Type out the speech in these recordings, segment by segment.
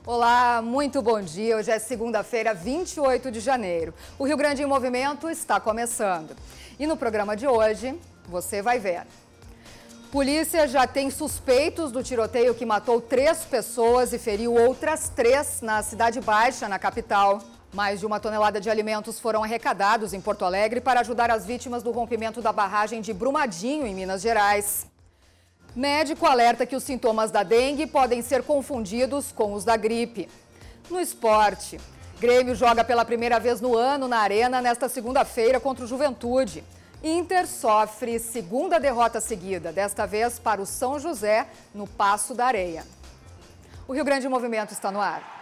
Olá, muito bom dia. Hoje é segunda-feira, 28 de janeiro. O Rio Grande em Movimento está começando. E no programa de hoje, você vai ver. Polícia já tem suspeitos do tiroteio que matou 3 pessoas e feriu outras 3 na Cidade Baixa, na capital. Mais de 1 tonelada de alimentos foram arrecadados em Porto Alegre para ajudar as vítimas do rompimento da barragem de Brumadinho, em Minas Gerais. Médico alerta que os sintomas da dengue podem ser confundidos com os da gripe. No esporte, Grêmio joga pela primeira vez no ano na Arena nesta segunda-feira contra o Juventude. Inter sofre segunda derrota seguida, desta vez para o São José, no Paço da Areia. O Rio Grande em Movimento está no ar.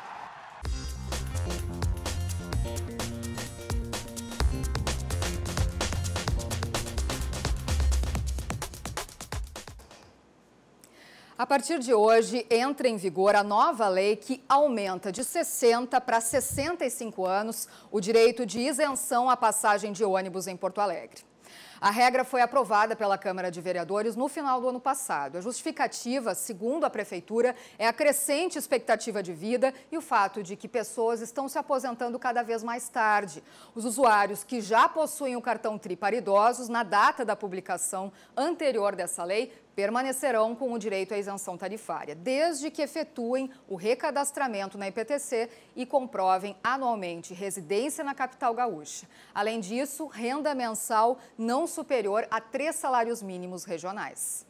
A partir de hoje, entra em vigor a nova lei que aumenta de 60 para 65 anos o direito de isenção à passagem de ônibus em Porto Alegre. A regra foi aprovada pela Câmara de Vereadores no final do ano passado. A justificativa, segundo a Prefeitura, é a crescente expectativa de vida e o fato de que pessoas estão se aposentando cada vez mais tarde. Os usuários que já possuem o cartão Tri para idosos, na data da publicação anterior dessa lei, permanecerão com o direito à isenção tarifária, desde que efetuem o recadastramento na IPTC e comprovem anualmente residência na capital gaúcha. Além disso, renda mensal não superior a 3 salários mínimos regionais.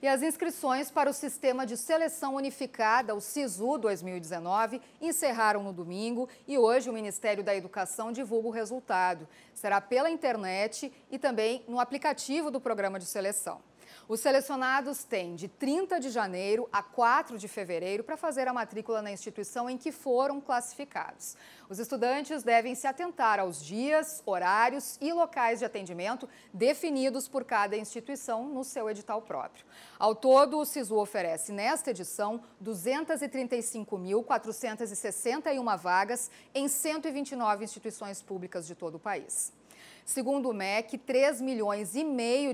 E as inscrições para o Sistema de Seleção Unificada, o SISU 2019, encerraram no domingo e hoje o Ministério da Educação divulga o resultado. Será pela internet e também no aplicativo do programa de seleção. Os selecionados têm de 30 de janeiro a 4 de fevereiro para fazer a matrícula na instituição em que foram classificados. Os estudantes devem se atentar aos dias, horários e locais de atendimento definidos por cada instituição no seu edital próprio. Ao todo, o SISU oferece nesta edição 235.461 vagas em 129 instituições públicas de todo o país. Segundo o MEC, 3,5 milhões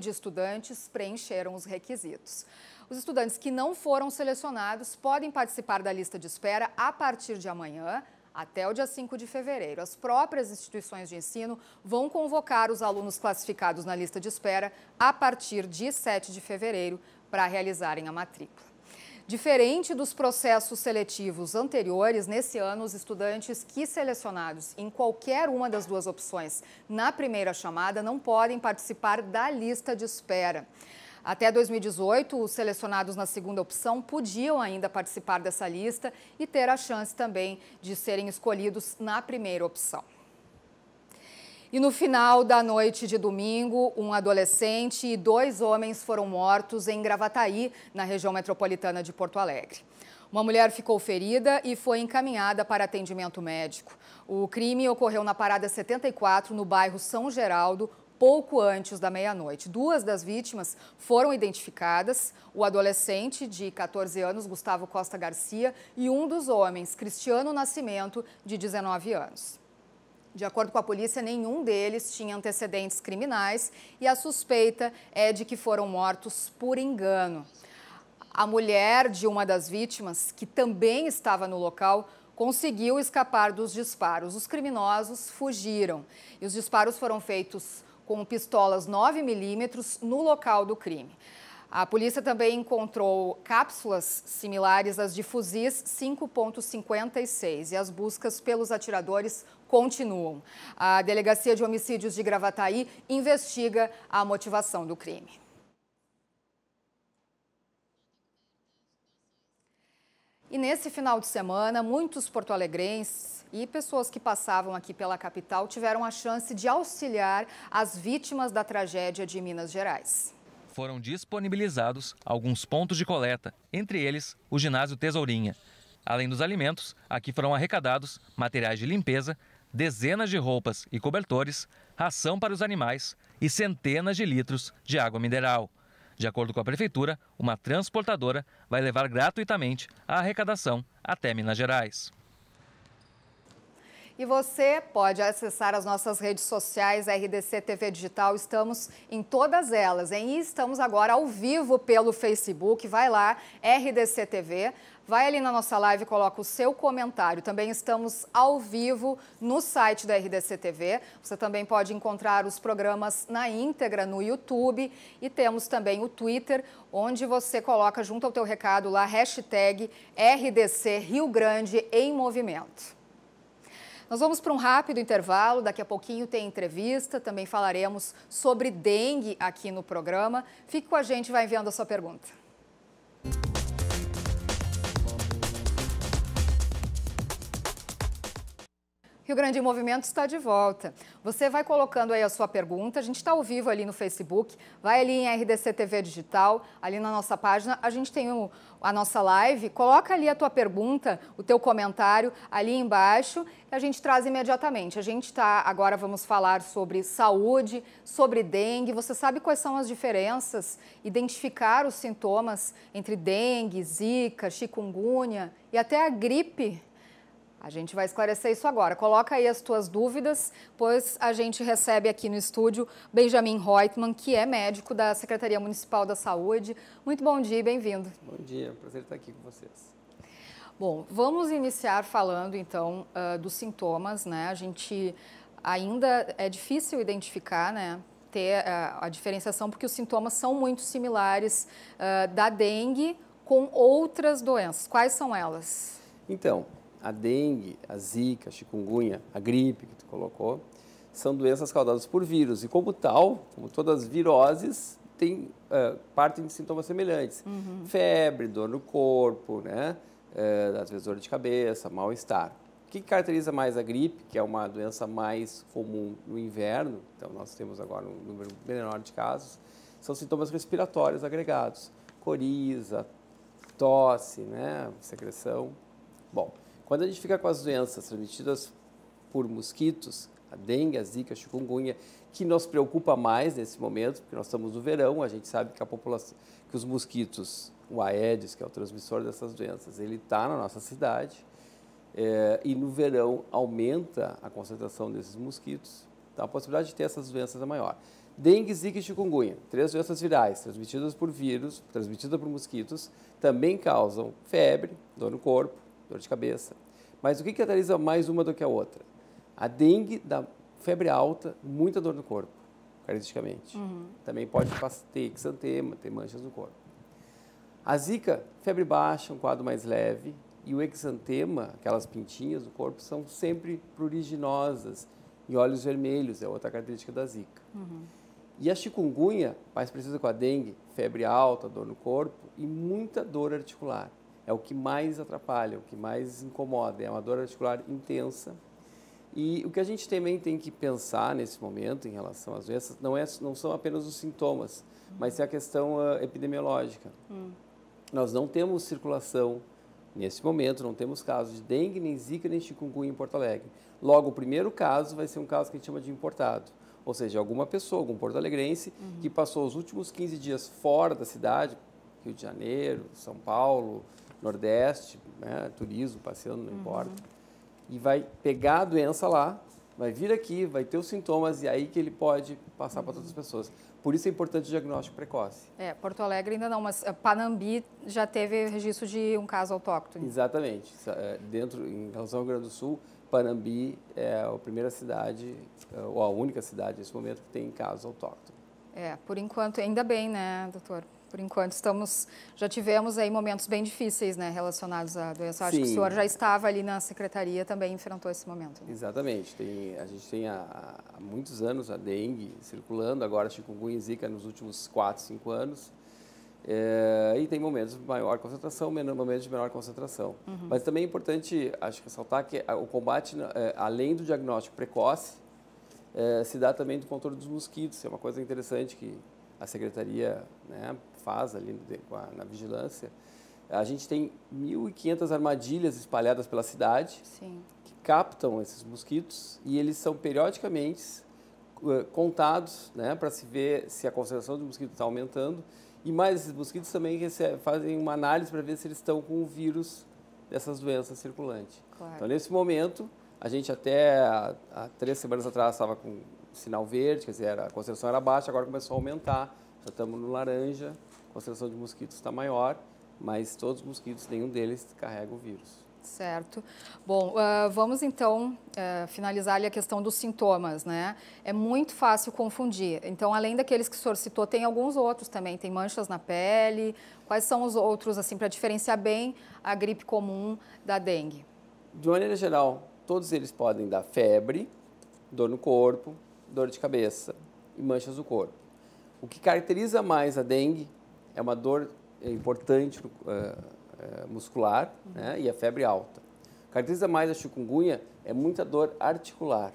de estudantes preencheram os requisitos. Os estudantes que não foram selecionados podem participar da lista de espera a partir de amanhã até o dia 5 de fevereiro. As próprias instituições de ensino vão convocar os alunos classificados na lista de espera a partir de 7 de fevereiro para realizarem a matrícula. Diferente dos processos seletivos anteriores, nesse ano, os estudantes que selecionados em qualquer uma das 2 opções na primeira chamada não podem participar da lista de espera. Até 2018, os selecionados na segunda opção podiam ainda participar dessa lista e ter a chance também de serem escolhidos na primeira opção. E no final da noite de domingo, um adolescente e 2 homens foram mortos em Gravataí, na região metropolitana de Porto Alegre. Uma mulher ficou ferida e foi encaminhada para atendimento médico. O crime ocorreu na Parada 74, no bairro São Geraldo, pouco antes da meia-noite. 2 das vítimas foram identificadas, o adolescente de 14 anos, Gustavo Costa Garcia, e um dos homens, Cristiano Nascimento, de 19 anos. De acordo com a polícia, nenhum deles tinha antecedentes criminais e a suspeita é de que foram mortos por engano. A mulher de uma das vítimas, que também estava no local, conseguiu escapar dos disparos. Os criminosos fugiram e os disparos foram feitos com pistolas 9mm no local do crime. A polícia também encontrou cápsulas similares às de fuzis 5.56 e as buscas pelos atiradores continuam. A Delegacia de Homicídios de Gravataí investiga a motivação do crime. E nesse final de semana, muitos porto-alegrenses e pessoas que passavam aqui pela capital tiveram a chance de auxiliar as vítimas da tragédia de Minas Gerais. Foram disponibilizados alguns pontos de coleta, entre eles o ginásio Tesourinha. Além dos alimentos, aqui foram arrecadados materiais de limpeza, dezenas de roupas e cobertores, ração para os animais e centenas de litros de água mineral. De acordo com a Prefeitura, uma transportadora vai levar gratuitamente a arrecadação até Minas Gerais. E você pode acessar as nossas redes sociais, RDC TV Digital, estamos em todas elas, hein? E estamos agora ao vivo pelo Facebook, vai lá, RDC TV, vai ali na nossa live e coloca o seu comentário. Também estamos ao vivo no site da RDC TV, você também pode encontrar os programas na íntegra no YouTube e temos também o Twitter, onde você coloca junto ao teu recado lá, hashtag RDC Rio Grande em Movimento. Nós vamos para um rápido intervalo, daqui a pouquinho tem entrevista, também falaremos sobre dengue aqui no programa. Fique com a gente, vai enviando a sua pergunta. Rio Grande em Movimento está de volta. Você vai colocando aí a sua pergunta, a gente está ao vivo ali no Facebook, vai ali em RDC TV Digital, ali na nossa página, a gente tem a nossa live, coloca ali a tua pergunta, o teu comentário ali embaixo e a gente traz imediatamente. A gente agora vamos falar sobre saúde, sobre dengue, você sabe quais são as diferenças, identificar os sintomas entre dengue, zika, chikungunya e até a gripe? A gente vai esclarecer isso agora. Coloca aí as tuas dúvidas, pois a gente recebe aqui no estúdio Benjamin Reutemann, que é médico da Secretaria Municipal da Saúde. Muito bom dia e bem-vindo. Bom dia, prazer estar aqui com vocês. Bom, vamos iniciar falando então dos sintomas, né? A gente ainda é difícil identificar, né? Ter a diferenciação, porque os sintomas são muito similares da dengue com outras doenças. Quais são elas? Então, a dengue, a zika, a chikungunya, a gripe que tu colocou, são doenças causadas por vírus e como tal, como todas as viroses, partem de sintomas semelhantes. Febre, dor no corpo, né? Às vezes dor de cabeça, mal-estar. O que caracteriza mais a gripe, que é uma doença mais comum no inverno, então nós temos agora um número menor de casos, são sintomas respiratórios agregados, coriza, tosse, né? Secreção. Bom, quando a gente fica com as doenças transmitidas por mosquitos, a dengue, a zika, a chikungunya, que nos preocupa mais nesse momento, porque nós estamos no verão, a gente sabe que a população, que os mosquitos, o Aedes, que é o transmissor dessas doenças, ele está na nossa cidade e no verão aumenta a concentração desses mosquitos, então a possibilidade de ter essas doenças é maior. Dengue, zika e chikungunya, 3 doenças virais transmitidas por vírus, transmitidas por mosquitos, também causam febre, dor no corpo, dor de cabeça. Mas o que caracteriza mais uma do que a outra? A dengue dá febre alta, muita dor no corpo, caracteristicamente. Também pode ter exantema, ter manchas no corpo. A zika, febre baixa, um quadro mais leve. E o exantema, aquelas pintinhas do corpo, são sempre pruriginosas e olhos vermelhos, é outra característica da zika. E a chikungunya, mais precisa com a dengue, febre alta, dor no corpo e muita dor articular. É o que mais atrapalha, o que mais incomoda, é uma dor articular intensa. E o que a gente também tem que pensar nesse momento em relação às doenças não são apenas os sintomas, mas é a questão epidemiológica. Nós não temos circulação nesse momento, não temos casos de dengue, nem zika, nem chikungunya em Porto Alegre. Logo, o primeiro caso vai ser um caso que a gente chama de importado, ou seja, alguma pessoa, algum porto-alegrense, que passou os últimos 15 dias fora da cidade, Rio de Janeiro, São Paulo, Nordeste, né, turismo, passeando, não importa, e vai pegar a doença lá, vai vir aqui, vai ter os sintomas e aí que ele pode passar para outras pessoas. Por isso é importante o diagnóstico precoce. Porto Alegre ainda não, mas Panambi já teve registro de um caso autóctone. Exatamente. Em relação ao Rio Grande do Sul, Panambi é a primeira cidade, ou a única cidade nesse momento que tem caso autóctone. Por enquanto, ainda bem, né, doutor? Por enquanto, já tivemos aí momentos bem difíceis, né, relacionados à doença. Acho que o senhor já estava ali na secretaria, também enfrentou esse momento. Né? Exatamente. A gente tem há muitos anos a dengue circulando, agora a chikungunya e zika nos últimos 4, 5 anos. E tem momentos de maior concentração, momentos de menor concentração. Mas também é importante, acho que ressaltar que o combate, além do diagnóstico precoce, se dá também do controle dos mosquitos. É uma coisa interessante que a secretaria, né, faz ali na vigilância. A gente tem 1.500 armadilhas espalhadas pela cidade. Sim. Que captam esses mosquitos e eles são periodicamente contados, né, para se ver se a concentração de mosquitos está aumentando. E mais, esses mosquitos também fazem uma análise para ver se eles estão com o vírus dessas doenças circulantes. Claro. Então, nesse momento, A gente até há 3 semanas atrás estava com sinal verde, quer dizer, a concentração era baixa, agora começou a aumentar. Já estamos no laranja, a concentração de mosquitos está maior, mas todos os mosquitos, nenhum deles carrega o vírus. Certo. Bom, vamos então finalizar ali a questão dos sintomas, né? É muito fácil confundir. Então, além daqueles que o senhor citou, tem alguns outros também. Tem manchas na pele. Quais são os outros, assim, para diferenciar bem a gripe comum da dengue? De maneira geral, todos eles podem dar febre, dor no corpo, dor de cabeça e manchas no corpo. O que caracteriza mais a dengue é uma dor importante muscular, né, e a febre alta. O que caracteriza mais a chikungunya é muita dor articular.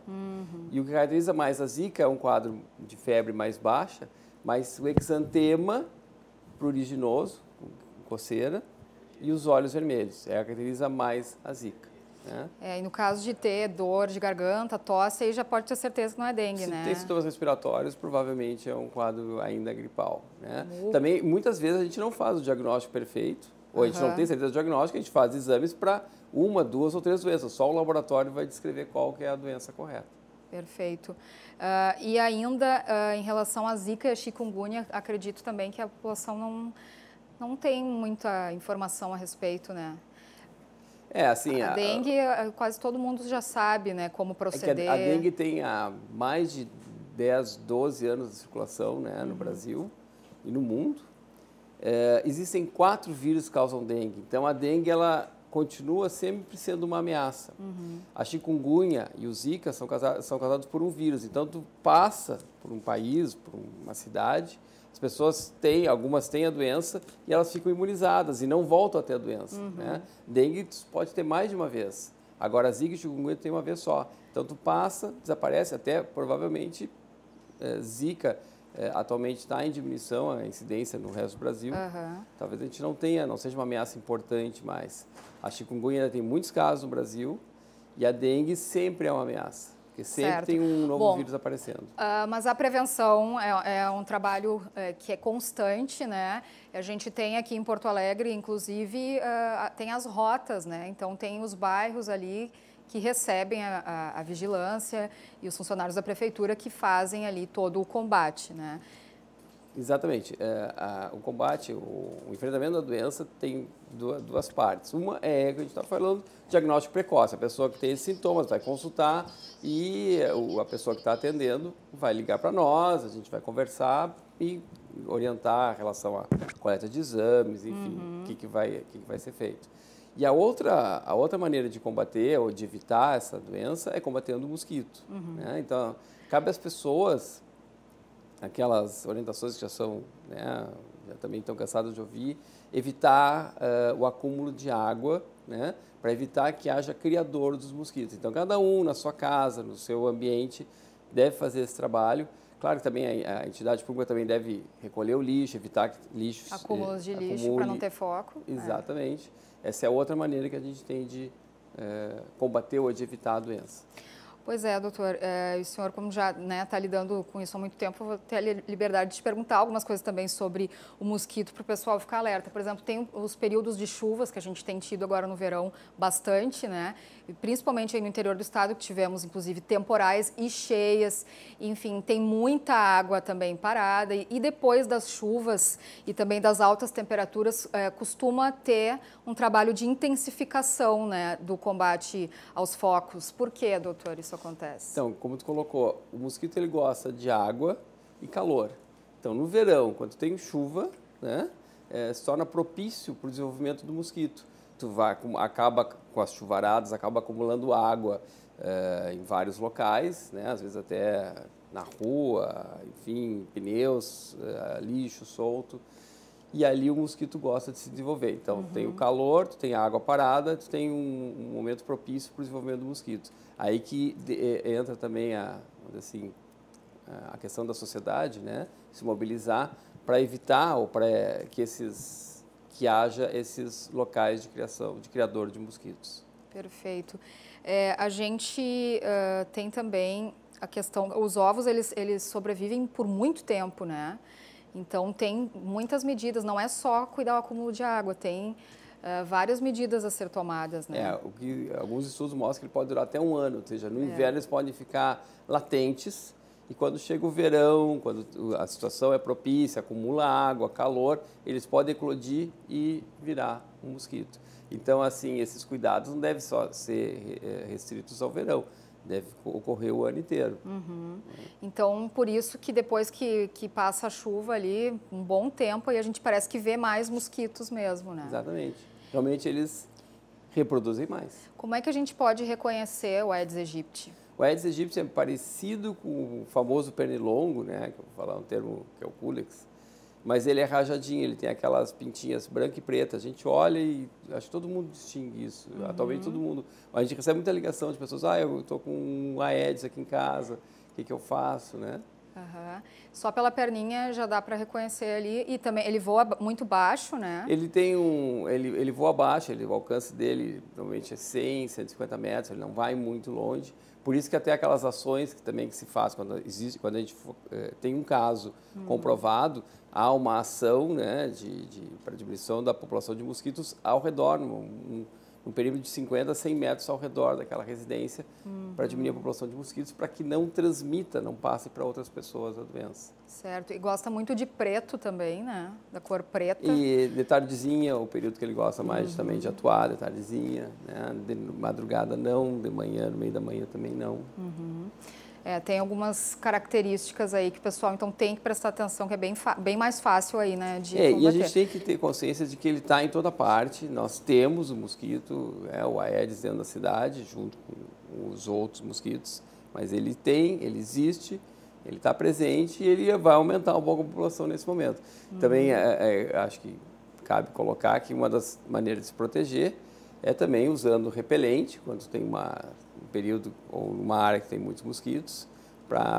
E o que caracteriza mais a zika é um quadro de febre mais baixa, mas o exantema pruriginoso, coceira, e os olhos vermelhos. É a que caracteriza mais a zika. Né? E no caso de ter dor de garganta, tosse, aí já pode ter certeza que não é dengue, né? Se tem sintomas respiratórios, provavelmente é um quadro ainda gripal. Né? Também, muitas vezes, a gente não faz o diagnóstico perfeito, ou a gente não tem certeza do diagnóstico, a gente faz exames para 1, 2 ou 3 doenças. Só o laboratório vai descrever qual que é a doença correta. Perfeito. E ainda, em relação à zika e a chikungunya, acredito também que a população não tem muita informação a respeito, né? Assim... A dengue, quase todo mundo já sabe, né, como proceder. A dengue tem há mais de 10, 12 anos de circulação, né, no Brasil e no mundo. Existem 4 vírus que causam dengue. Então, a dengue, ela continua sempre sendo uma ameaça. A chikungunya e o zika são causados por um vírus. Então, tu passa por um país, por uma cidade, as pessoas algumas têm a doença e elas ficam imunizadas e não voltam a ter a doença. Né? Dengue tu pode ter mais de uma vez. Agora, a zika e chikungunya tem uma vez só. Então, tu passa, desaparece, até provavelmente zika atualmente está em diminuição a incidência no resto do Brasil. Talvez a gente não seja uma ameaça importante mais. A chikungunya ainda tem muitos casos no Brasil e a dengue sempre é uma ameaça, porque sempre tem um novo vírus aparecendo. Mas a prevenção é um trabalho que é constante, né? A gente tem aqui em Porto Alegre, inclusive, tem as rotas, né? Então, tem os bairros ali que recebem a vigilância e os funcionários da prefeitura que fazem ali todo o combate, né? Exatamente. O combate, o enfrentamento da doença tem duas partes. Uma é, que a gente está falando, diagnóstico precoce. A pessoa que tem esses sintomas vai consultar e a pessoa que está atendendo vai ligar para nós, a gente vai conversar e orientar em relação à coleta de exames, enfim, o que vai ser feito. E a outra maneira de combater ou de evitar essa doença é combatendo o mosquito. Né? Então, cabe às pessoas, aquelas orientações que já são, né, já também estão cansadas de ouvir, evitar o acúmulo de água, né, para evitar que haja criador dos mosquitos. Então, cada um na sua casa, no seu ambiente, deve fazer esse trabalho. Claro que também a entidade pública também deve recolher o lixo, evitar que lixos... Acúmulos de lixo para não ter foco. Exatamente. Essa é a outra maneira que a gente tem de combater ou de evitar a doença. Pois é, doutor. O senhor, como já está lidando com isso há muito tempo, eu vou ter a liberdade de te perguntar algumas coisas também sobre o mosquito para o pessoal ficar alerta. Por exemplo, tem os períodos de chuvas que a gente tem tido agora no verão bastante, né? E principalmente aí no interior do estado, que tivemos, inclusive, temporais e cheias. Enfim, tem muita água também parada. E depois das chuvas e também das altas temperaturas, costuma ter um trabalho de intensificação, né, do combate aos focos. Por quê, doutor, isso acontece? Então, como tu colocou, o mosquito ele gosta de água e calor. Então, no verão, quando tem chuva, né, se torna propício para o desenvolvimento do mosquito. Acaba com as chuvaradas, acaba acumulando água em vários locais, né, às vezes até na rua, enfim, pneus, lixo solto. E ali o mosquito gosta de se desenvolver. Então, tem o calor, tu tem a água parada, tu tem um momento propício para o desenvolvimento do mosquito. Aí que entra também a questão da sociedade, né? Se mobilizar para evitar ou para que haja esses locais de criação, de criador de mosquitos. Perfeito. A gente tem também a questão, os ovos eles sobrevivem por muito tempo, né? Então, tem muitas medidas, não é só cuidar do acúmulo de água, tem várias medidas a ser tomadas, né? Alguns estudos mostram que ele pode durar até 1 ano, ou seja, no inverno eles podem ficar latentes e quando chega o verão, quando a situação é propícia, acumula água, calor, eles podem eclodir e virar um mosquito. Então, assim, esses cuidados não devem só ser restritos ao verão, deve ocorrer o ano inteiro. Então, por isso que depois que passa a chuva ali, um bom tempo, aí a gente parece que vê mais mosquitos mesmo, né? Exatamente. Realmente eles reproduzem mais. Como é que a gente pode reconhecer o Aedes aegypti? O Aedes aegypti é parecido com o famoso pernilongo, né? Que eu vou falar um termo que é o Culex, mas ele é rajadinho, ele tem aquelas pintinhas branca e preta. A gente olha e acho que todo mundo distingue isso. Atualmente todo mundo. A gente recebe muita ligação de pessoas, eu estou com um Aedes aqui em casa, o que eu faço, né? Só pela perninha já dá para reconhecer ali. E também ele voa muito baixo, né? Ele tem ele voa baixo, o alcance dele normalmente é 100, 150 metros, ele não vai muito longe. Por isso que até aquelas ações que se faz quando a gente tem um caso comprovado, há uma ação, né, para diminuição da população de mosquitos ao redor, um perímetro de 50 a 100 metros ao redor daquela residência, para diminuir a população de mosquitos, para que não transmita, não passe para outras pessoas a doença. Certo. E gosta muito de preto também, né? Da cor preta. E de tardezinha, o período que ele gosta mais também de atuar, de tardezinha, né? De madrugada não, de manhã, no meio da manhã também não. Tem algumas características aí que o pessoal então tem que prestar atenção, que é bem mais fácil aí, né, de combater. E a gente tem que ter consciência de que ele está em toda parte. Nós temos o mosquito, o Aedes dentro da cidade, junto com os outros mosquitos, mas ele existe, ele está presente e ele vai aumentar um pouco a população nesse momento. Também acho que cabe colocar que uma das maneiras de se proteger é também usando repelente, quando tem um período ou numa área que tem muitos mosquitos,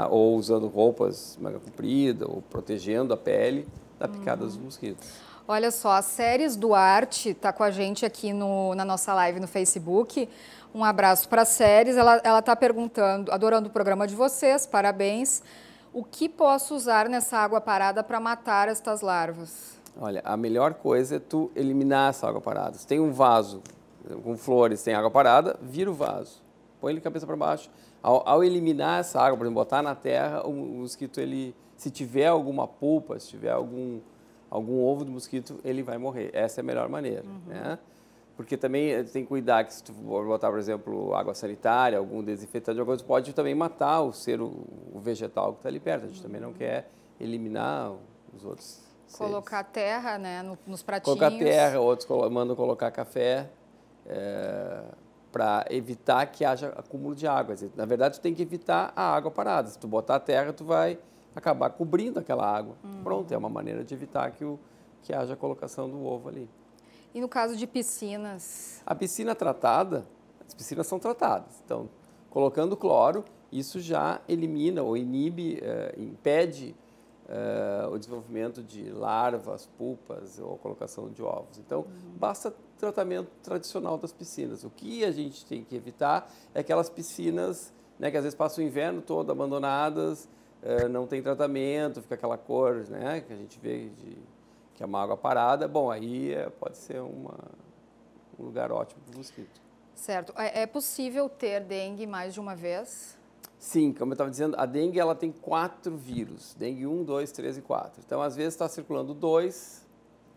ou usando roupas manga comprida, ou protegendo a pele da picada dos mosquitos. Olha só, a Séries Duarte está com a gente aqui na nossa live no Facebook. Um abraço para a Séries. Ela está perguntando, adorando o programa de vocês, parabéns. O que posso usar nessa água parada para matar estas larvas? Olha, a melhor coisa é tu eliminar essa água parada. Se tem um vaso com flores, tem água parada, vira o vaso. Põe ele de cabeça para baixo. Ao eliminar essa água, por exemplo, botar na terra, o mosquito, se tiver alguma pulpa, se tiver algum ovo do mosquito, ele vai morrer. Essa é a melhor maneira, né? Porque também tem que cuidar que se tu botar, por exemplo, água sanitária, algum desinfetante, alguma coisa, pode também matar o vegetal que está ali perto. A gente também não quer eliminar os outros Colocar seres. terra, né, nos pratinhos. Colocar terra, outros mandam colocar café. Para evitar que haja acúmulo de água. Na verdade, tu tem que evitar a água parada. Se tu botar a terra, tu vai acabar cobrindo aquela água. Pronto, é uma maneira de evitar que haja a colocação do ovo ali. E no caso de piscinas? A piscina tratada, as piscinas são tratadas. Então, colocando cloro, isso já elimina ou inibe, impede o desenvolvimento de larvas, pulpas ou a colocação de ovos. Então, basta tratamento tradicional das piscinas. O que a gente tem que evitar é aquelas piscinas, né, que às vezes passam o inverno todo abandonadas, não tem tratamento, fica aquela cor, né, que a gente vê que é uma água parada. Bom, aí pode ser um lugar ótimo para o mosquito. Certo. É possível ter dengue mais de uma vez? Sim, como eu estava dizendo, a dengue ela tem 4 vírus, dengue 1, 2, 3 e 4. Então, às vezes está circulando 2,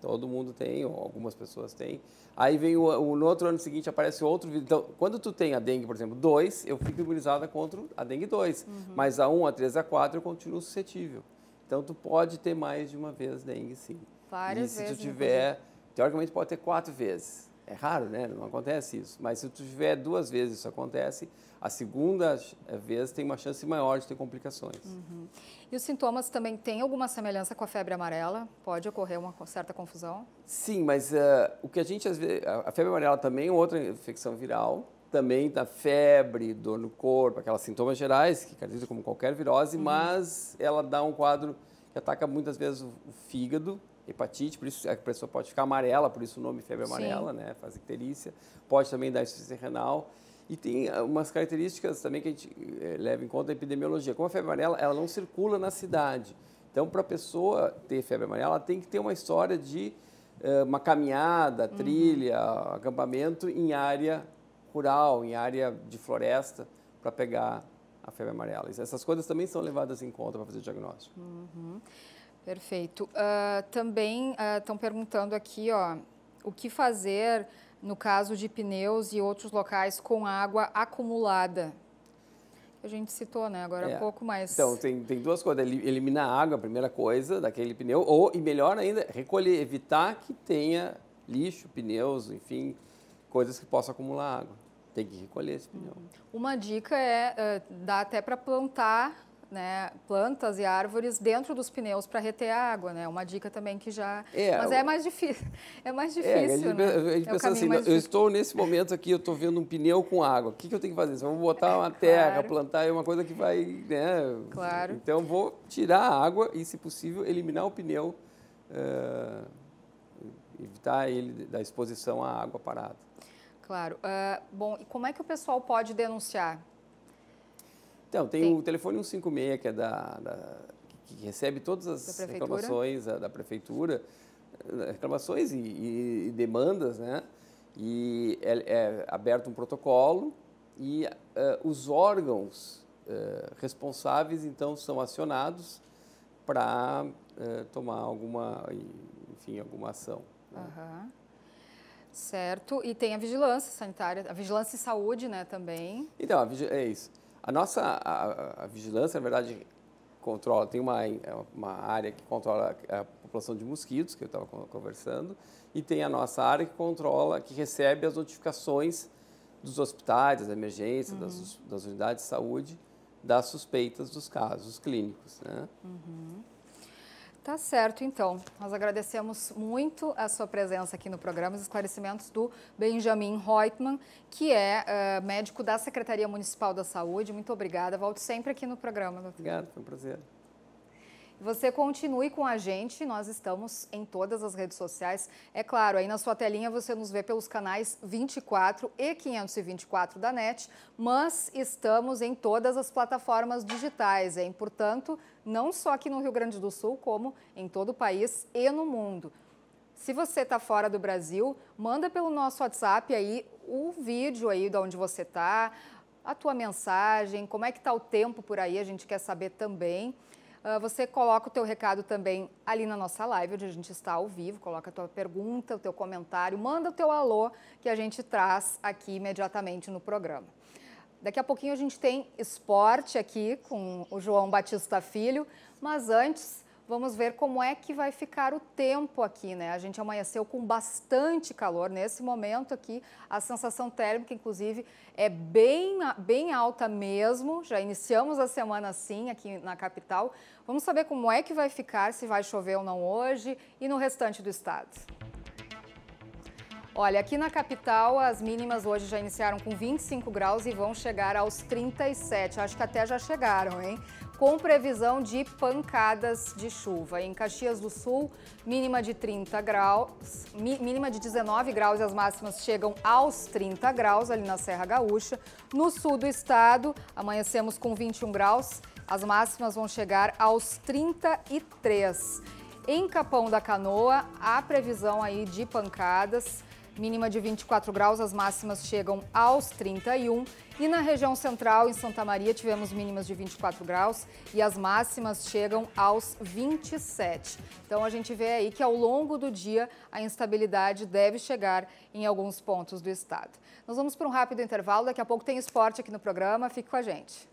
todo mundo tem, ou algumas pessoas têm. Aí vem no outro ano seguinte aparece outro vírus. Então, quando tu tem a dengue, por exemplo, 2, eu fico imunizada contra a dengue 2. Mas a 1, a 3, a 4 eu continuo suscetível. Então, tu pode ter mais de uma vez dengue, sim. Várias vezes. E se tu tiver, teoricamente pode ter 4 vezes. É raro, né? Não acontece isso. Mas se tu tiver 2 vezes isso acontece, a segunda vez tem uma chance maior de ter complicações. E os sintomas também têm alguma semelhança com a febre amarela? Pode ocorrer uma certa confusão? Sim, mas o que a gente às vezes... A febre amarela também é outra infecção viral. Também dá febre, dor no corpo, aquelas sintomas gerais, que caracterizam como qualquer virose, mas ela dá um quadro que ataca muitas vezes o fígado, hepatite, por isso a pessoa pode ficar amarela, por isso o nome febre amarela, né? Faz icterícia. Pode também dar insuficiência renal. E tem umas características também que a gente leva em conta a epidemiologia. Como a febre amarela, ela não circula na cidade. Então, para a pessoa ter febre amarela, ela tem que ter uma história de uma caminhada, trilha, acampamento em área rural, em área de floresta, para pegar a febre amarela. Essas coisas também são levadas em conta para fazer o diagnóstico. Perfeito. Também estão perguntando aqui, ó, o que fazer no caso de pneus e outros locais com água acumulada? A gente citou, né, agora há pouco, mas... Então, tem duas coisas. Eliminar a água, a primeira coisa, daquele pneu, e melhor ainda, recolher, evitar que tenha lixo, pneus, enfim, coisas que possam acumular água. Tem que recolher esse pneu. Uma dica é, dá até para plantar, né, plantas e árvores dentro dos pneus para reter a água, né? Uma dica também que já... Mas é mais difícil, né? A gente pensa assim, eu estou nesse momento aqui, eu estou vendo um pneu com água, o que eu tenho que fazer? Se eu vou botar uma terra, plantar, é uma coisa que vai, né? Claro. Então, vou tirar a água e, se possível, eliminar o pneu, evitar ele da exposição à água parada. Claro. Bom, e como é que o pessoal pode denunciar? Então, tem o telefone 156, que é que recebe todas as reclamações da prefeitura, reclamações e demandas, né? E é aberto um protocolo e os órgãos responsáveis, então, são acionados para tomar alguma ação. Né? Certo. E tem a vigilância sanitária, a vigilância e saúde, né, também. Então, é isso. A vigilância, na verdade, controla, tem uma área que controla a população de mosquitos, que eu estava conversando, e tem a nossa área que controla, que recebe as notificações dos hospitais, das emergências, das unidades de saúde, das suspeitas dos casos clínicos, né? Tá certo, então. Nós agradecemos muito a sua presença aqui no programa, os esclarecimentos do Benjamin Reutemann, que é médico da Secretaria Municipal da Saúde. Muito obrigada. Volte sempre aqui no programa, doutor. Obrigado, foi um prazer. Você continue com a gente, nós estamos em todas as redes sociais. É claro, aí na sua telinha você nos vê pelos canais 24 e 524 da NET, mas estamos em todas as plataformas digitais, portanto, não só aqui no Rio Grande do Sul, como em todo o país e no mundo. Se você está fora do Brasil, manda pelo nosso WhatsApp aí o vídeo aí de onde você está, a tua mensagem, como é que está o tempo por aí, a gente quer saber também. Você coloca o teu recado também ali na nossa live, onde a gente está ao vivo, coloca a tua pergunta, o teu comentário, manda o teu alô, que a gente traz aqui imediatamente no programa. Daqui a pouquinho a gente tem esporte aqui com o João Batista Filho, mas antes vamos ver como é que vai ficar o tempo aqui, né? A gente amanheceu com bastante calor. Nesse momento aqui, a sensação térmica, inclusive, é bem alta mesmo. Já iniciamos a semana assim aqui na capital. Vamos saber como é que vai ficar, se vai chover ou não hoje e no restante do estado. Olha, aqui na capital, as mínimas hoje já iniciaram com 25 graus e vão chegar aos 37. Acho que até já chegaram, hein? Com previsão de pancadas de chuva. Em Caxias do Sul, mínima de 30 graus, mínima de 19 graus e as máximas chegam aos 30 graus ali na Serra Gaúcha. No sul do estado, amanhecemos com 21 graus, as máximas vão chegar aos 33. Em Capão da Canoa, há previsão aí de pancadas. Mínima de 24 graus, as máximas chegam aos 31. E na região central, em Santa Maria, tivemos mínimas de 24 graus e as máximas chegam aos 27. Então, a gente vê aí que ao longo do dia a instabilidade deve chegar em alguns pontos do estado. Nós vamos para um rápido intervalo, daqui a pouco tem esporte aqui no programa, fique com a gente.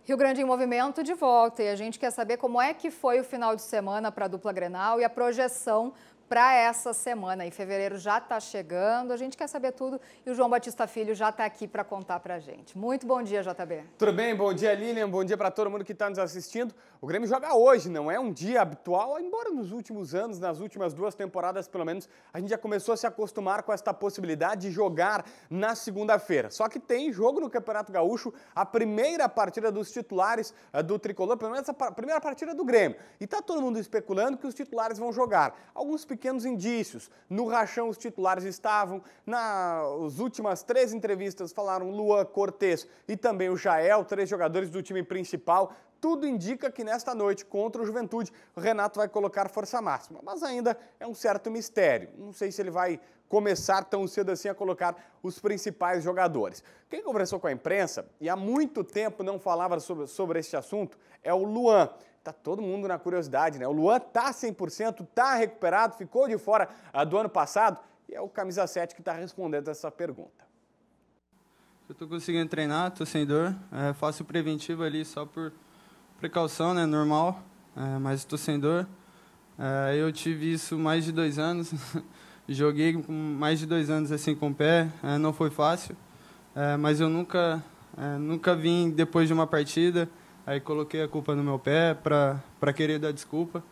Rio Grande em Movimento de volta e a gente quer saber como é que foi o final de semana para a dupla Grenal e a projeção para essa semana. E fevereiro já está chegando, a gente quer saber tudo e o João Batista Filho já está aqui para contar para a gente. Muito bom dia, JB. Tudo bem? Bom dia, Lilian. Bom dia para todo mundo que está nos assistindo. O Grêmio joga hoje, não é um dia habitual, embora nos últimos anos, nas últimas 2 temporadas pelo menos, a gente já começou a se acostumar com esta possibilidade de jogar na segunda-feira. Só que tem jogo no Campeonato Gaúcho, a primeira partida dos titulares do Tricolor, pelo menos a primeira partida do Grêmio. E está todo mundo especulando que os titulares vão jogar. Alguns pequenos indícios. No rachão os titulares estavam, nas últimas 3 entrevistas falaram Luan, Cortez e também o Jael, 3 jogadores do time principal. Tudo indica que nesta noite contra o Juventude, o Renato vai colocar força máxima, mas ainda é um certo mistério. Não sei se ele vai começar tão cedo assim a colocar os principais jogadores. Quem conversou com a imprensa e há muito tempo não falava sobre este assunto é o Luan. Tá todo mundo na curiosidade, né? O Luan tá 100%, tá recuperado, ficou de fora do ano passado e é o camisa 7 que está respondendo essa pergunta. Eu tô conseguindo treinar, tô sem dor, faço o preventivo ali só por precaução, né, normal, mas estou sem dor. Eu tive isso mais de 2 anos, joguei com mais de 2 anos assim com o pé, não foi fácil, mas eu nunca vim depois de uma partida, aí coloquei a culpa no meu pé para querer dar desculpa.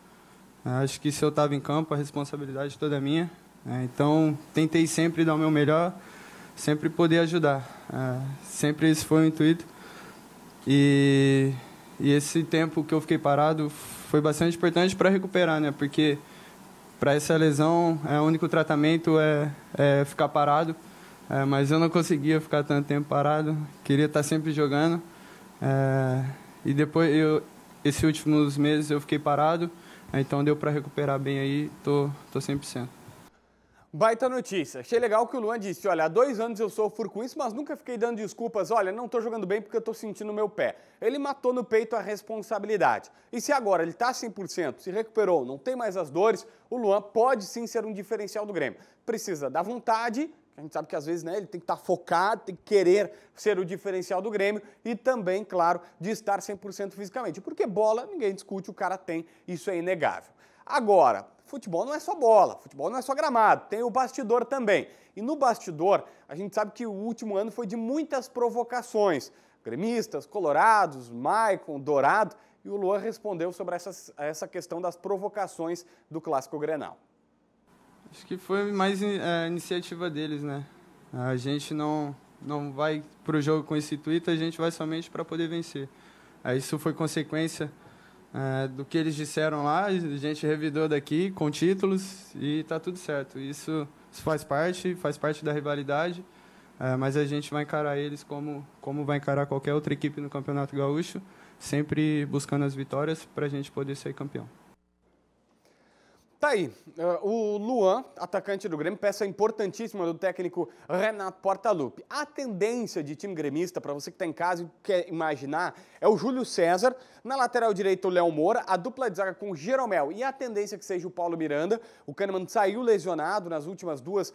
Acho que se eu estava em campo, a responsabilidade toda é minha, então tentei sempre dar o meu melhor, sempre poder ajudar, sempre esse foi o intuito. E esse tempo que eu fiquei parado foi bastante importante para recuperar, né? Porque para essa lesão, o único tratamento é ficar parado. Mas eu não conseguia ficar tanto tempo parado. Queria estar sempre jogando. E depois, esses últimos meses, eu fiquei parado. Então deu para recuperar bem aí. Tô 100%. Baita notícia. Achei legal que o Luan disse, olha, há 2 anos eu sofro com isso, mas nunca fiquei dando desculpas, olha, não estou jogando bem porque eu estou sentindo o meu pé. Ele matou no peito a responsabilidade. E se agora ele está 100%, se recuperou, não tem mais as dores, o Luan pode sim ser um diferencial do Grêmio. Precisa da vontade, a gente sabe que às vezes ele tem que estar focado, tem que querer ser o diferencial do Grêmio e também, claro, de estar 100% fisicamente. Porque bola, ninguém discute, o cara tem, isso é inegável. Agora, futebol não é só bola, futebol não é só gramado, tem o bastidor também. E no bastidor, a gente sabe que o último ano foi de muitas provocações. Gremistas, colorados, Maicon, Dourado, e o Luan respondeu sobre essa questão das provocações do Clássico Grenal. Acho que foi mais iniciativa deles, né? A gente não vai para o jogo com esse intuito, a gente vai somente para poder vencer. Isso foi consequência do que eles disseram lá, a gente revidou daqui com títulos e está tudo certo. Isso faz parte da rivalidade, mas a gente vai encarar eles como vai encarar qualquer outra equipe no Campeonato Gaúcho, sempre buscando as vitórias para a gente poder ser campeão. Tá aí, o Luan, atacante do Grêmio, peça importantíssima do técnico Renato Portaluppi. A tendência de time gremista, para você que está em casa e quer imaginar, é o Júlio César, na lateral direita o Léo Moura, a dupla de zaga com o Jeromel e a tendência que seja o Paulo Miranda. O Kahneman saiu lesionado nas últimas 2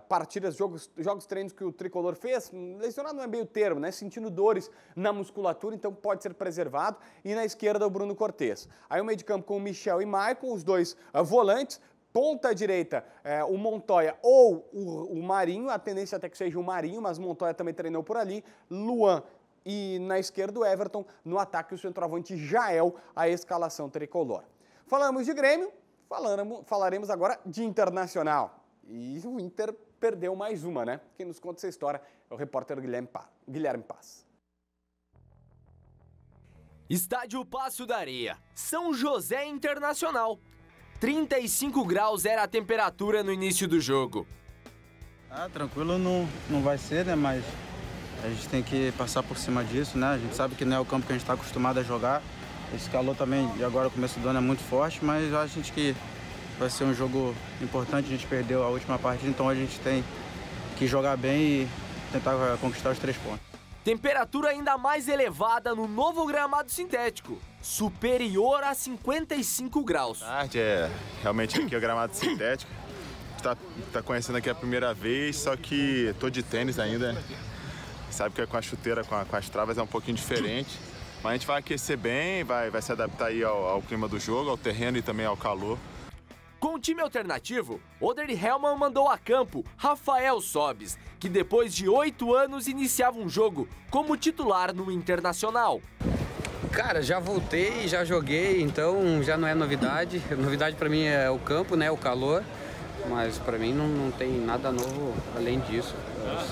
partidas, jogos treinos que o Tricolor fez. Lesionado não é meio termo, né? Sentindo dores na musculatura, então pode ser preservado. E na esquerda o Bruno Cortez. Aí o meio de campo com o Michel e Maicon, os dois volantes. Ponta direita, o Montoya ou o Marinho, a tendência até que seja o Marinho, mas o Montoya também treinou por ali. Luan e na esquerda o Everton, no ataque o centroavante Jael, a escalação tricolor. Falamos de Grêmio, falaremos agora de Internacional. E o Inter perdeu mais uma, né? Quem nos conta essa história é o repórter Guilherme Paz. Estádio Paço da Areia, São José Internacional. 35 graus era a temperatura no início do jogo. Tranquilo não vai ser, né? Mas a gente tem que passar por cima disso, né? A gente sabe que não é o campo que a gente está acostumado a jogar. Esse calor também, de agora, o começo do ano é muito forte, mas a gente que vai ser um jogo importante. A gente perdeu a última partida, então a gente tem que jogar bem e tentar conquistar os 3 pontos. Temperatura ainda mais elevada no novo gramado sintético, superior a 55 graus. Realmente aqui é o gramado sintético. Tá conhecendo aqui a primeira vez, só que tô de tênis ainda, né? Sabe que com a chuteira, com as travas é um pouquinho diferente. Mas a gente vai aquecer bem, vai se adaptar aí ao clima do jogo, ao terreno e também ao calor. Com o time alternativo, Oder Hellmann mandou a campo Rafael Sobis, que depois de 8 anos iniciava um jogo como titular no Internacional. Cara, já voltei, já joguei, então já não é novidade. Novidade para mim é o campo, né, o calor, mas para mim não tem nada novo além disso.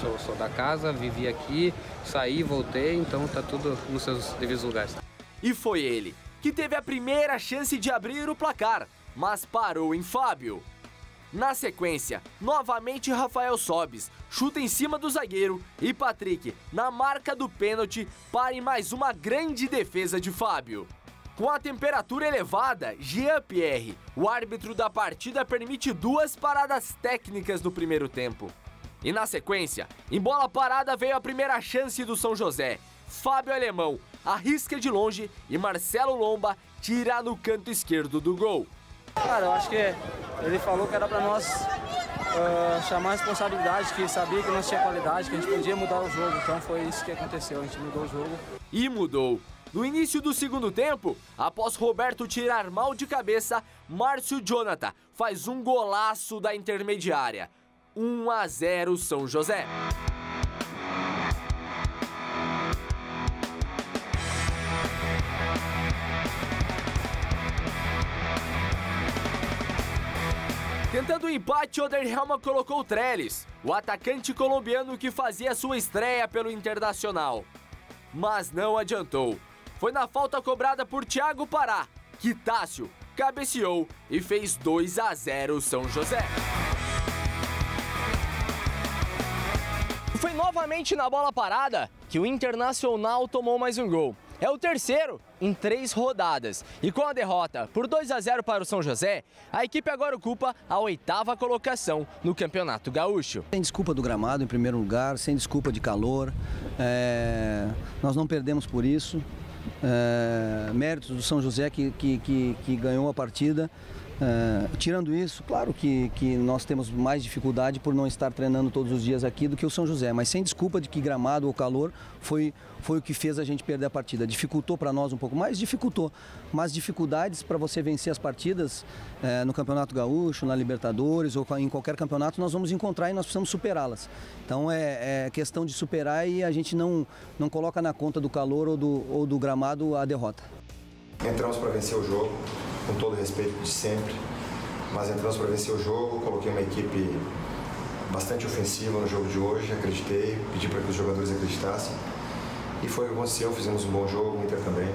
Eu sou da casa, vivi aqui, saí, voltei, então tá tudo nos seus devidos lugares. E foi ele que teve a primeira chance de abrir o placar, mas parou em Fábio. Na sequência, novamente Rafael Sobis chuta em cima do zagueiro e Patrick, na marca do pênalti, para em mais uma grande defesa de Fábio. Com a temperatura elevada, Jean-Pierre, o árbitro da partida, permite 2 paradas técnicas no primeiro tempo. E na sequência, em bola parada veio a primeira chance do São José. Fábio Alemão arrisca de longe e Marcelo Lomba tira no canto esquerdo do gol. Cara, eu acho que ele falou que era para nós chamar a responsabilidade, que sabia que nós tinha qualidade, que a gente podia mudar o jogo. Então foi isso que aconteceu, a gente mudou o jogo. E mudou. No início do segundo tempo, após Roberto tirar mal de cabeça, Márcio Jonathan faz um golaço da intermediária. 1-0 São José. Tentando o empate, Oder Helma colocou o Trellis, o atacante colombiano que fazia sua estreia pelo Internacional. Mas não adiantou. Foi na falta cobrada por Thiago Pará, que Tássio cabeceou e fez 2-0 São José. Foi novamente na bola parada que o Internacional tomou mais um gol. É o terceiro em 3 rodadas. E com a derrota por 2-0 para o São José, a equipe agora ocupa a 8ª colocação no Campeonato Gaúcho. Sem desculpa do gramado, em primeiro lugar, sem desculpa de calor. Nós não perdemos por isso. Méritos do São José que ganhou a partida. Tirando isso, claro que nós temos mais dificuldade por não estar treinando todos os dias aqui do que o São José, mas sem desculpa de que gramado ou calor foi o que fez a gente perder a partida. Dificultou para nós um pouco mais? Dificultou, mas dificuldades para você vencer as partidas no Campeonato Gaúcho, na Libertadores ou em qualquer campeonato nós vamos encontrar e nós precisamos superá-las. Então é questão de superar e a gente não coloca na conta do calor ou do gramado a derrota. Entramos para vencer o jogo, com todo o respeito de sempre, mas entramos para vencer o jogo, coloquei uma equipe bastante ofensiva no jogo de hoje, acreditei, pedi para que os jogadores acreditassem e foi o que aconteceu, fizemos um bom jogo, o Inter também,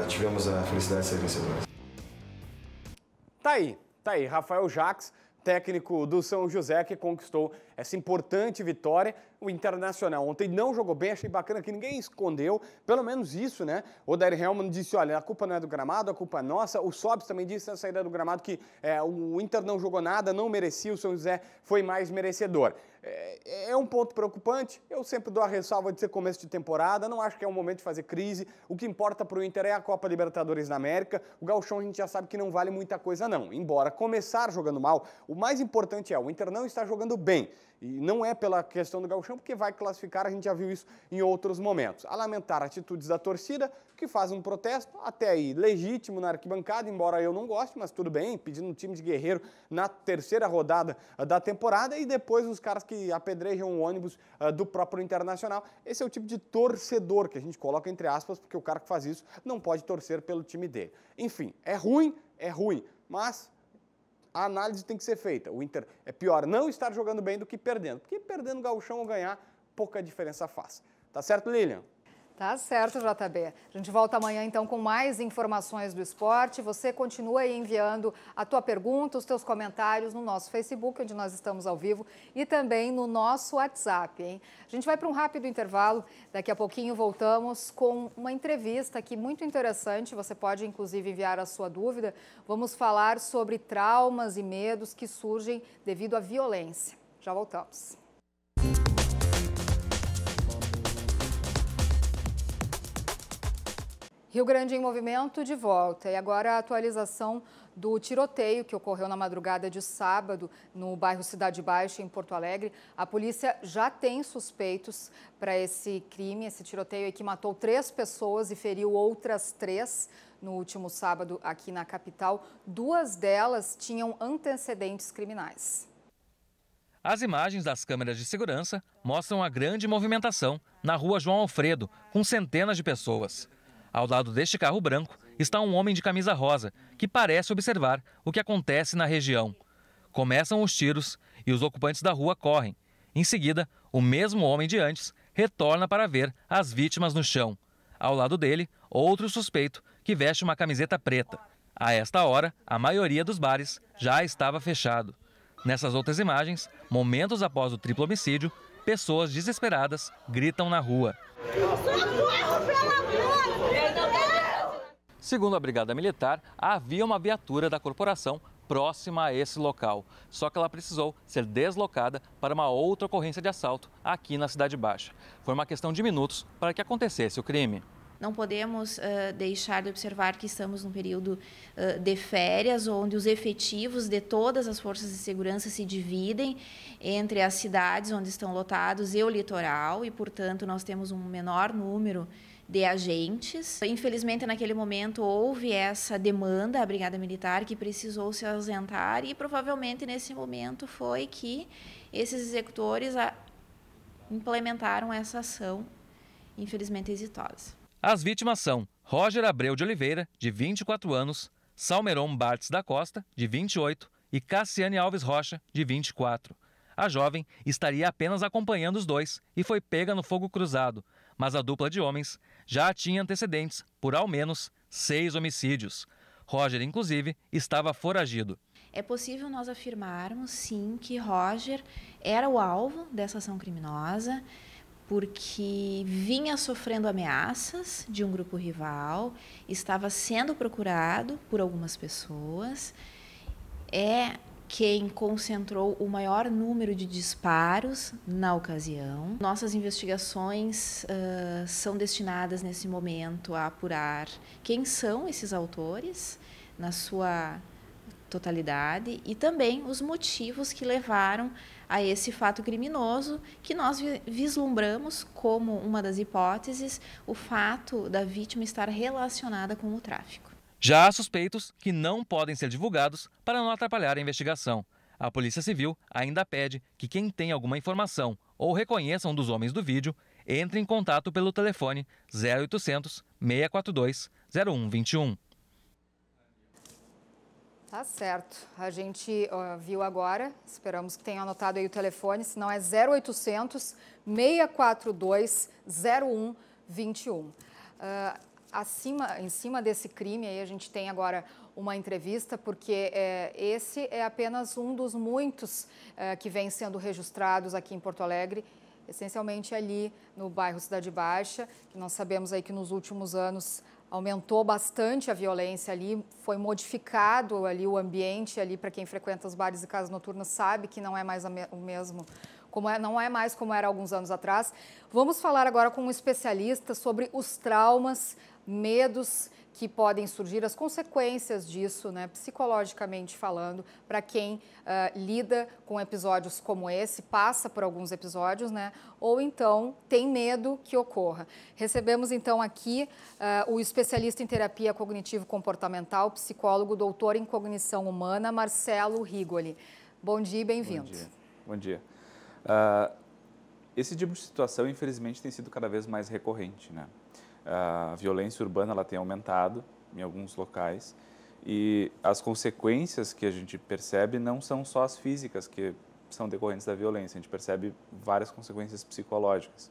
tivemos a felicidade de ser vencedores. Tá aí, Rafael Jacques, técnico do São José, que conquistou essa importante vitória. O Internacional ontem não jogou bem, achei bacana que ninguém escondeu, pelo menos isso, né? O Oder Helma disse, olha, a culpa não é do gramado, a culpa é nossa. O Sobis também disse na saída do gramado que o Inter não jogou nada, não merecia, o São José foi mais merecedor. É um ponto preocupante, eu sempre dou a ressalva de ser começo de temporada, não acho que é um momento de fazer crise, o que importa para o Inter é a Copa Libertadores da América, o Gauchão a gente já sabe que não vale muita coisa não, embora começar jogando mal, o mais importante é, o Inter não está jogando bem, e não é pela questão do Gauchão, porque vai classificar, a gente já viu isso em outros momentos. A lamentar atitudes da torcida, que faz um protesto, até aí legítimo na arquibancada, embora eu não goste, mas tudo bem, pedindo um time de guerreiro na 3ª rodada da temporada, e depois os caras que apedrejam o ônibus do próprio Internacional. Esse é o tipo de torcedor que a gente coloca entre aspas, porque o cara que faz isso não pode torcer pelo time dele. Enfim, é ruim, mas a análise tem que ser feita. O Inter é pior não estar jogando bem do que perdendo, porque perdendo o Gauchão ou ganhar, pouca diferença faz. Tá certo, Lilian? Tá certo, JB. A gente volta amanhã, então, com mais informações do esporte. Você continua aí enviando a tua pergunta, os teus comentários no nosso Facebook, onde nós estamos ao vivo, e também no nosso WhatsApp, hein? A gente vai para um rápido intervalo. Daqui a pouquinho voltamos com uma entrevista aqui muito interessante. Você pode, inclusive, enviar a sua dúvida. Vamos falar sobre traumas e medos que surgem devido à violência. Já voltamos. Rio Grande em movimento de volta. E agora a atualização do tiroteio que ocorreu na madrugada de sábado no bairro Cidade Baixa, em Porto Alegre. A polícia já tem suspeitos para esse crime, esse tiroteio aí que matou 3 pessoas e feriu outras 3 no último sábado aqui na capital. 2 delas tinham antecedentes criminais. As imagens das câmeras de segurança mostram a grande movimentação na rua João Alfredo, com centenas de pessoas. Ao lado deste carro branco está um homem de camisa rosa, que parece observar o que acontece na região. Começam os tiros e os ocupantes da rua correm. Em seguida, o mesmo homem de antes retorna para ver as vítimas no chão. Ao lado dele, outro suspeito que veste uma camiseta preta. A esta hora, a maioria dos bares já estava fechado. Nessas outras imagens, momentos após o triplo homicídio, pessoas desesperadas gritam na rua. Segundo a Brigada Militar, havia uma viatura da corporação próxima a esse local, só que ela precisou ser deslocada para uma outra ocorrência de assalto aqui na Cidade Baixa. Foi uma questão de minutos para que acontecesse o crime. Não podemos deixar de observar que estamos num período de férias, onde os efetivos de todas as forças de segurança se dividem entre as cidades onde estão lotados e o litoral, e, portanto, nós temos um menor número de agentes. Infelizmente, naquele momento, houve essa demanda à Brigada Militar, que precisou se ausentar, e provavelmente nesse momento foi que esses executores implementaram essa ação, infelizmente exitosa. As vítimas são Roger Abreu de Oliveira, de 24 anos, Salmeron Bartz da Costa, de 28, e Cassiane Alves Rocha, de 24. A jovem estaria apenas acompanhando os dois e foi pega no fogo cruzado, mas a dupla de homens já tinha antecedentes por ao menos 6 homicídios. Roger, inclusive, estava foragido. É possível nós afirmarmos, sim, que Roger era o alvo dessa ação criminosa, porque vinha sofrendo ameaças de um grupo rival, estava sendo procurado por algumas pessoas, é quem concentrou o maior número de disparos na ocasião. Nossas investigações são destinadas nesse momento a apurar quem são esses autores na sua totalidade e também os motivos que levaram a esse fato criminoso, que nós vislumbramos como uma das hipóteses o fato da vítima estar relacionada com o tráfico. Já há suspeitos que não podem ser divulgados para não atrapalhar a investigação. A Polícia Civil ainda pede que quem tem alguma informação ou reconheça um dos homens do vídeo entre em contato pelo telefone 0800 642 0121. Tá certo. A gente viu agora, esperamos que tenha anotado aí o telefone, senão é 0800 642 0121. Em cima desse crime aí a gente tem agora uma entrevista, porque esse é apenas um dos muitos que vem sendo registrados aqui em Porto Alegre, essencialmente ali no bairro Cidade Baixa, que nós sabemos aí que nos últimos anos aumentou bastante a violência ali, foi modificado ali o ambiente ali, para quem frequenta os bares e casas noturnas sabe que não é mais o mesmo, não é mais como era alguns anos atrás. Vamos falar agora com um especialista sobre os traumas, medos que podem surgir, as consequências disso, né, psicologicamente falando, para quem lida com episódios como esse, passa por alguns episódios, né, ou então tem medo que ocorra. Recebemos então aqui o especialista em terapia cognitivo-comportamental, psicólogo, doutor em cognição humana, Marcelo Rigoli. Bom dia e bem-vindo. Bom dia. Esse tipo de situação, infelizmente, tem sido cada vez mais recorrente, né? A violência urbana ela tem aumentado em alguns locais e as consequências que a gente percebe não são só as físicas que são decorrentes da violência, a gente percebe várias consequências psicológicas.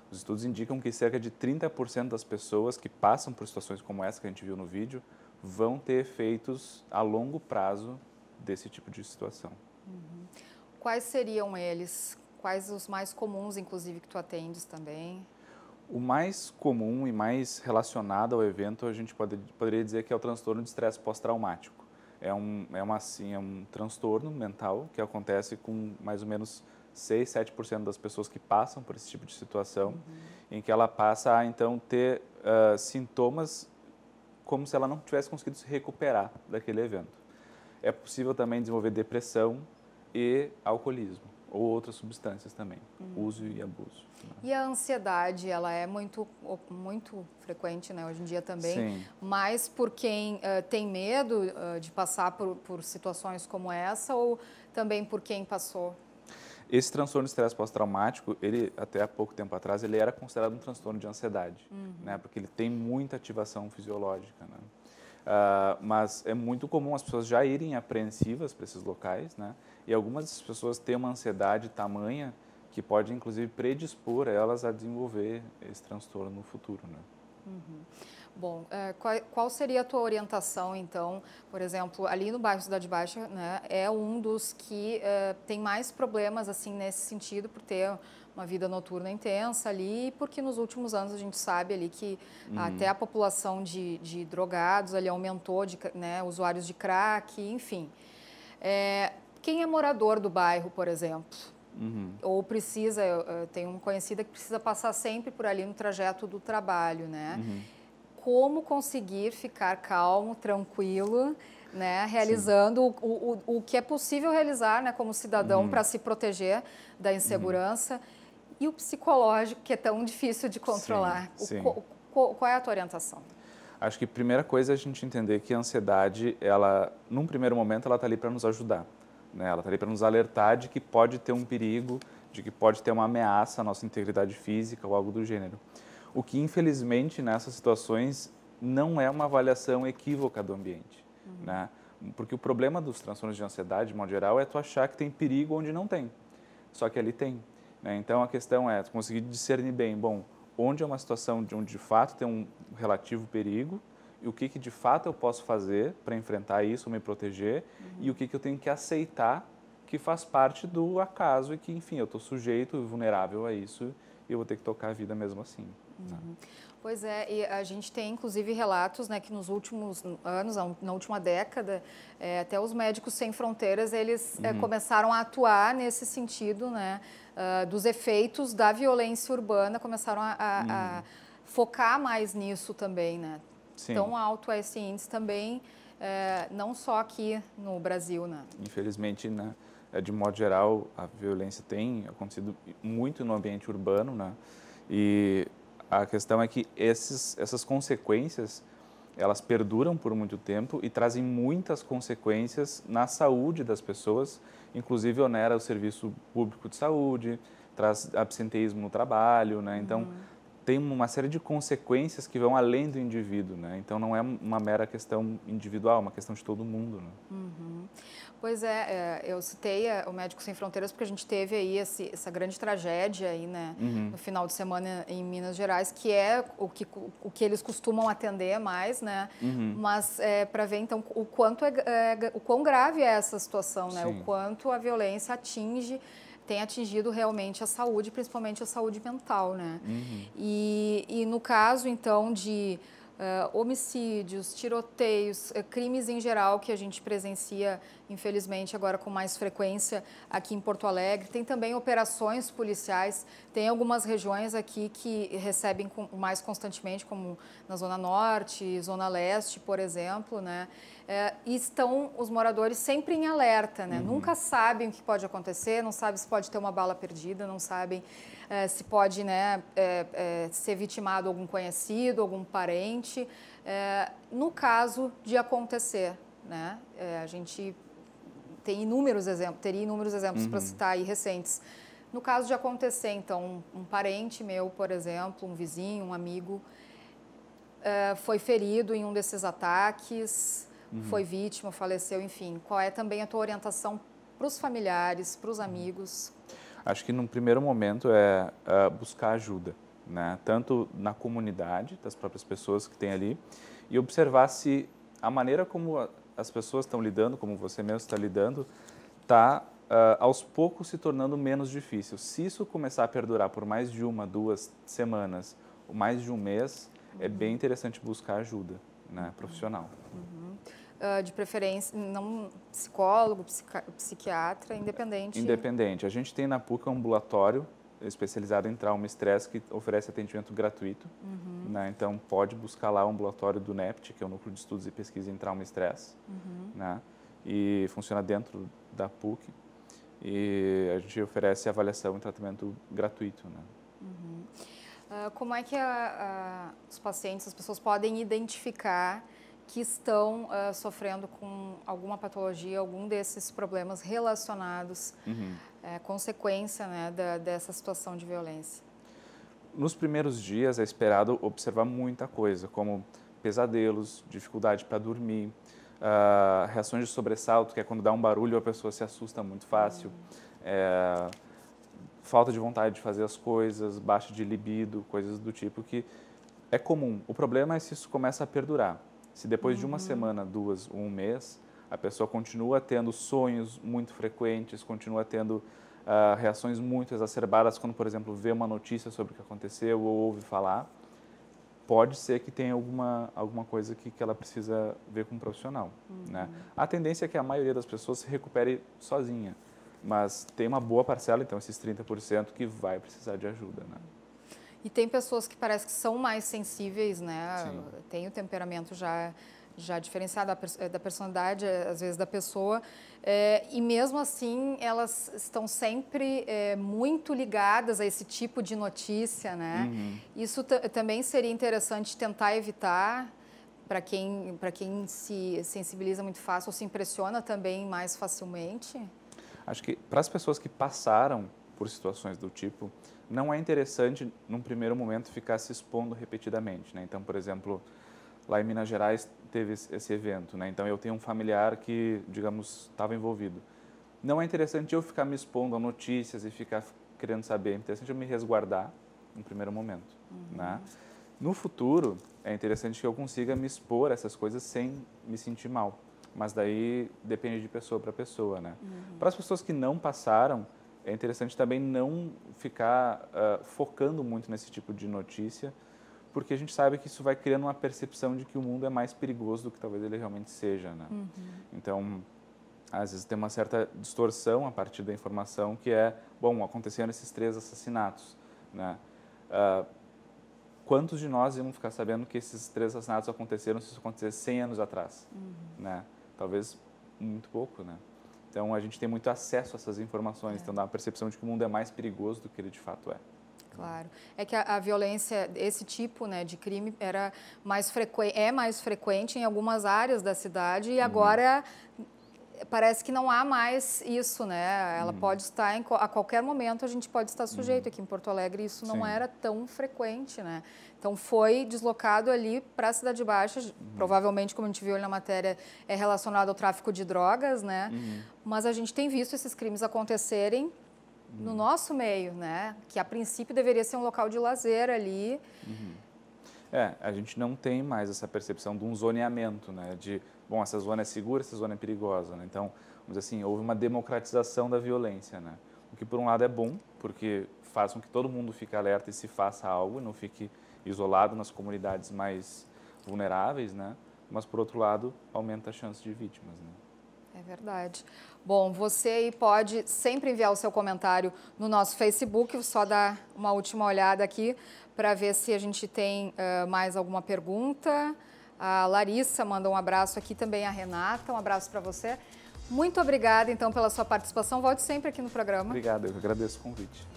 Os estudos indicam que cerca de 30% das pessoas que passam por situações como essa que a gente viu no vídeo vão ter efeitos a longo prazo desse tipo de situação. Uhum. Quais seriam eles? Quais os mais comuns, inclusive, que tu atendes também? O mais comum e mais relacionado ao evento, a gente poderia dizer que é o transtorno de estresse pós-traumático. É um transtorno mental que acontece com mais ou menos 6, 7% das pessoas que passam por esse tipo de situação, em que ela passa a, então, ter sintomas como se ela não tivesse conseguido se recuperar daquele evento. É possível também desenvolver depressão e alcoolismo, ou outras substâncias também, uso e abuso. E a ansiedade, ela é muito frequente, né, hoje em dia também, Sim. Mas por quem tem medo de passar por situações como essa, ou também por quem passou? Esse transtorno de estresse pós-traumático, ele, até há pouco tempo atrás, ele era considerado um transtorno de ansiedade, né, porque ele tem muita ativação fisiológica, né? Mas é muito comum as pessoas já irem apreensivas para esses locais, né? E algumas dessas pessoas têm uma ansiedade tamanha que pode, inclusive, predispor elas a desenvolver esse transtorno no futuro, né? Bom, qual seria a tua orientação, então? Por exemplo, ali no bairro Cidade Baixa, né, é um dos que tem mais problemas, assim, nesse sentido, por ter uma vida noturna intensa ali, porque nos últimos anos a gente sabe ali que até a população de drogados ali aumentou, né, usuários de crack, enfim. Quem é morador do bairro, por exemplo, ou precisa, eu tenho uma conhecida que precisa passar sempre por ali no trajeto do trabalho, né? Como conseguir ficar calmo, tranquilo, né, realizando o que é possível realizar, né, como cidadão para se proteger da insegurança e o psicológico, que é tão difícil de controlar. Sim. Qual é a tua orientação? Acho que a primeira coisa é a gente entender que a ansiedade, ela, num primeiro momento, ela está ali para nos ajudar, né? Ela está ali para nos alertar de que pode ter um perigo, de que pode ter uma ameaça à nossa integridade física ou algo do gênero. O que, infelizmente, nessas situações, não é uma avaliação equívoca do ambiente, né? Porque o problema dos transtornos de ansiedade, de modo geral, é tu achar que tem perigo onde não tem. Só que ali tem, né? Então, a questão é tu conseguir discernir bem, bom, onde é uma situação onde de fato tem um relativo perigo e o que de fato eu posso fazer para enfrentar isso, me proteger, e o que eu tenho que aceitar que faz parte do acaso e que, enfim, eu estou sujeito e vulnerável a isso e eu vou ter que tocar a vida mesmo assim. Pois é, e a gente tem inclusive relatos, né, que nos últimos anos, na última década, até os Médicos Sem Fronteiras, eles começaram a atuar nesse sentido, né, dos efeitos da violência urbana, começaram a focar mais nisso também, né? Sim. Tão alto é esse índice também, não só aqui no Brasil, né? Infelizmente, né, de modo geral, a violência tem acontecido muito no ambiente urbano, né? E a questão é que essas consequências, elas perduram por muito tempo e trazem muitas consequências na saúde das pessoas, inclusive onera o serviço público de saúde, traz absenteísmo no trabalho, né? Então, tem uma série de consequências que vão além do indivíduo, né? Então, não é uma mera questão individual, é uma questão de todo mundo, né? Pois eu citei o Médicos Sem Fronteiras porque a gente teve aí essa grande tragédia aí, né, no final de semana em Minas Gerais, que é o que eles costumam atender mais, né? Mas para ver então o quão grave é essa situação, né? O quanto a violência tem atingido realmente a saúde, principalmente a saúde mental, né? E no caso então de homicídios, tiroteios, crimes em geral que a gente presencia, infelizmente, agora com mais frequência aqui em Porto Alegre. Tem também operações policiais, tem algumas regiões aqui que recebem mais constantemente, como na Zona Norte, Zona Leste, por exemplo, né? E estão os moradores sempre em alerta, né? Nunca sabem o que pode acontecer, não sabem se pode ter uma bala perdida, não sabem se pode, né, ser vitimado algum conhecido, algum parente. No caso de acontecer, né? A gente teria inúmeros exemplos para citar aí recentes. No caso de acontecer, então, um parente meu, por exemplo, um vizinho, um amigo, foi ferido em um desses ataques, foi vítima, faleceu, enfim. Qual é também a tua orientação para os familiares, para os amigos? Acho que, num primeiro momento, é buscar ajuda, né? Tanto na comunidade, das próprias pessoas que tem ali, e observar se a maneira como as pessoas estão lidando, como você mesmo está lidando, está aos poucos se tornando menos difícil. Se isso começar a perdurar por mais de 1, 2 semanas, ou mais de um mês, é bem interessante buscar ajuda, né, profissional. De preferência, não psicólogo, psiquiatra, independente? Independente. A gente tem na PUC um ambulatório especializado em trauma e estresse que oferece atendimento gratuito, né? Então, pode buscar lá o ambulatório do NEPT, que é o Núcleo de Estudos e Pesquisa em Trauma e Estresse, né? E funciona dentro da PUC. E a gente oferece avaliação e tratamento gratuito, né? Como é que os pacientes, as pessoas podem identificar que estão sofrendo com alguma patologia, algum desses problemas relacionados, consequência, né, dessa situação de violência? Nos primeiros dias é esperado observar muita coisa, como pesadelos, dificuldade para dormir, reações de sobressalto, que é quando dá um barulho a pessoa se assusta muito fácil, falta de vontade de fazer as coisas, baixa de libido, coisas do tipo que É comum. O problema é se isso começa a perdurar. Se depois de uma semana, 2 ou 1 mês, a pessoa continua tendo sonhos muito frequentes, continua tendo reações muito exacerbadas quando, por exemplo, vê uma notícia sobre o que aconteceu ou ouve falar, pode ser que tenha alguma coisa que ela precisa ver com um profissional. Né? A tendência é que a maioria das pessoas se recupere sozinha, mas tem uma boa parcela, então esses 30%, que vai precisar de ajuda. Né? E tem pessoas que parece que são mais sensíveis, né? Sim. Tem o temperamento já diferenciado da personalidade, às vezes, da pessoa. E mesmo assim, elas estão sempre muito ligadas a esse tipo de notícia, né? Isso também seria interessante tentar evitar para quem se sensibiliza muito fácil ou se impressiona também mais facilmente? Acho que para as pessoas que passaram por situações do tipo, não é interessante, num primeiro momento, ficar se expondo repetidamente, né? Então, por exemplo, lá em Minas Gerais teve esse evento, né? Então eu tenho um familiar que, digamos, estava envolvido. Não é interessante eu ficar me expondo a notícias e ficar querendo saber. É interessante eu me resguardar no primeiro momento, né? No futuro, é interessante que eu consiga me expor a essas coisas sem me sentir mal. Mas daí depende de pessoa para pessoa, né? Para as pessoas que não passaram, é interessante também não ficar focando muito nesse tipo de notícia, porque a gente sabe que isso vai criando uma percepção de que o mundo é mais perigoso do que talvez ele realmente seja, né? Então, às vezes tem uma certa distorção a partir da informação que é, bom, aconteceram esses 3 assassinatos, né? Quantos de nós íamos ficar sabendo que esses 3 assassinatos aconteceram se isso acontecesse 100 anos atrás, né? Talvez muito pouco, né? Então, a gente tem muito acesso a essas informações, então dá uma percepção de que o mundo é mais perigoso do que ele de fato é. Claro. É que a violência, esse tipo, né, de crime é mais frequente em algumas áreas da cidade e agora parece que não há mais isso, né? Ela pode estar, a qualquer momento a gente pode estar sujeito. Aqui em Porto Alegre isso não era tão frequente, né? Então foi deslocado ali para a Cidade Baixa, provavelmente, como a gente viu ali na matéria, é relacionado ao tráfico de drogas, né? Mas a gente tem visto esses crimes acontecerem no nosso meio, né? Que a princípio deveria ser um local de lazer ali. A gente não tem mais essa percepção de um zoneamento, né? De, bom, essa zona é segura, essa zona é perigosa, né? Então, vamos dizer assim, houve uma democratização da violência, né? O que, por um lado, é bom, porque faz com que todo mundo fique alerta e se faça algo, não fique isolado nas comunidades mais vulneráveis, né? Mas, por outro lado, aumenta a chance de vítimas, né? É verdade. Bom, você aí pode sempre enviar o seu comentário no nosso Facebook, só dar uma última olhada aqui para ver se a gente tem mais alguma pergunta. A Larissa manda um abraço aqui, também a Renata, um abraço para você. Muito obrigada, então, pela sua participação. Volte sempre aqui no programa. Obrigado, eu agradeço o convite.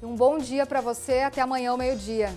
Um bom dia para você, até amanhã ao meio-dia.